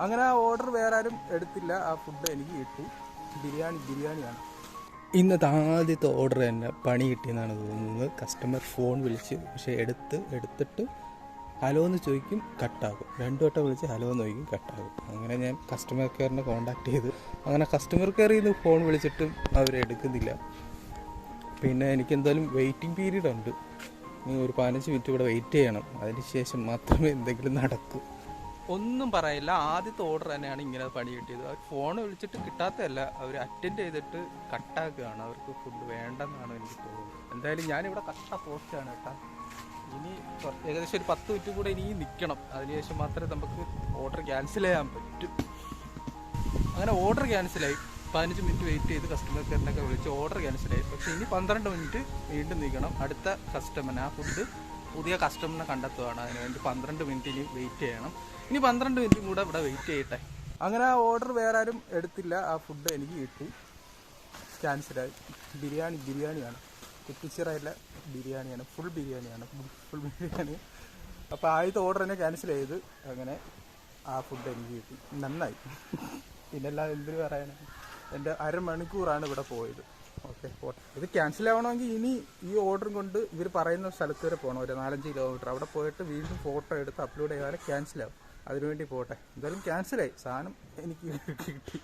അങ്ങനെ ആ ഓർഡർ വേറെ ആരും എടുത്തില്ല. ആ ഫുഡ് എനിക്ക് കിട്ടി. ബിരിയാണിയാണ്. ഇന്നത്തെ ആദ്യത്തെ ഓർഡർ തന്നെ പണി കിട്ടിയെന്നാണ് തോന്നുന്നത്. കസ്റ്റമർ ഫോൺ വിളിച്ച് പക്ഷേ എടുത്തിട്ട് ഹലോ എന്ന് ചോദിക്കും, കട്ടാകും. 2 വട്ടം വിളിച്ച് ഹലോ എന്ന് ചോദിക്കും, കട്ടാകും. അങ്ങനെ ഞാൻ കസ്റ്റമർ കെയറിനെ കോൺടാക്ട് ചെയ്തു. അങ്ങനെ കസ്റ്റമർ കെയറിൽ നിന്ന് ഫോൺ വിളിച്ചിട്ടും അവരെടുക്കുന്നില്ല. പിന്നെ എനിക്കെന്തായാലും വെയിറ്റിംഗ് പീരീഡ് ഉണ്ട്. ഒരു 15 മിനിറ്റ് ഇവിടെ വെയിറ്റ് ചെയ്യണം. അതിനുശേഷം മാത്രമേ എന്തെങ്കിലും നടക്കൂ. ഒന്നും പറയില്ല. ആദ്യത്തെ ഓർഡർ തന്നെയാണ് ഇങ്ങനെ പണി കിട്ടിയത്. അവർ ഫോൺ വിളിച്ചിട്ട് കിട്ടാത്തതല്ല, അവർ അറ്റൻഡ് ചെയ്തിട്ട് കട്ടാക്കുകയാണ്. അവർക്ക് ഫുഡ് വേണ്ടെന്നാണ് എനിക്ക് തോന്നുന്നത്. എന്തായാലും ഞാനിവിടെ കട്ട പോസ്റ്റാണ് കേട്ടോ. ഇനി ഏകദേശം ഒരു 10 മിനിറ്റ് കൂടെ ഇനി നിൽക്കണം. അതിനുശേഷം മാത്രമേ നമുക്ക് ഓർഡർ ക്യാൻസൽ ചെയ്യാൻ പറ്റും. അങ്ങനെ ഓർഡർ ക്യാൻസലായി. 15 മിനിറ്റ് വെയിറ്റ് ചെയ്ത് കസ്റ്റമർ കെയറിനൊക്കെ വിളിച്ച് ഓർഡർ ക്യാൻസലായി. പക്ഷേ ഇനി 12 മിനിറ്റ് വീണ്ടും നിൽക്കണം. അടുത്ത കസ്റ്റമറിന് ആ ഫുഡ് പുതിയ കസ്റ്റമറിനെ കണ്ടെത്തുകയാണ്. അതിനുവേണ്ടി 12 മിനിറ്റ് ഇനി വെയിറ്റ് ചെയ്യണം. ഇനി 12 മിനിറ്റും കൂടെ ഇവിടെ വെയിറ്റ് ചെയ്യട്ടെ. അങ്ങനെ ആ ഓർഡർ വേറെ ആരും എടുത്തില്ല. ആ ഫുഡ് എനിക്ക് കിട്ടി. ക്യാൻസലായി. ബിരിയാണിയാണ്. കുറ്റിച്ചിറയിലെ ബിരിയാണിയാണ്. ഫുൾ ബിരിയാണി. അപ്പോൾ ആദ്യത്തെ ഓർഡർ തന്നെ ക്യാൻസൽ ചെയ്ത് അങ്ങനെ ആ ഫുഡ് എനിക്ക് കിട്ടി. നന്നായി. പിന്നെല്ലാം എന്തിനു പറയാനാണ്. എൻ്റെ അരമണിക്കൂറാണ് ഇവിടെ പോയത്. ഓക്കെ, ഇത് ക്യാൻസൽ ആവണമെങ്കിൽ ഇനി ഈ ഓർഡറും കൊണ്ട് ഇവർ പറയുന്ന സ്ഥലത്ത് വരെ പോകണം. ഒരു 4-5 കിലോമീറ്റർ. അവിടെ പോയിട്ട് വീണ്ടും ഫോട്ടോ എടുത്ത് അപ്ലോഡ് ചെയ്താൽ ക്യാൻസൽ ആവും. അതിനുവേണ്ടി പോട്ടെ. എന്തായാലും ക്യാൻസലായി. സാധനം എനിക്ക് കിട്ടി.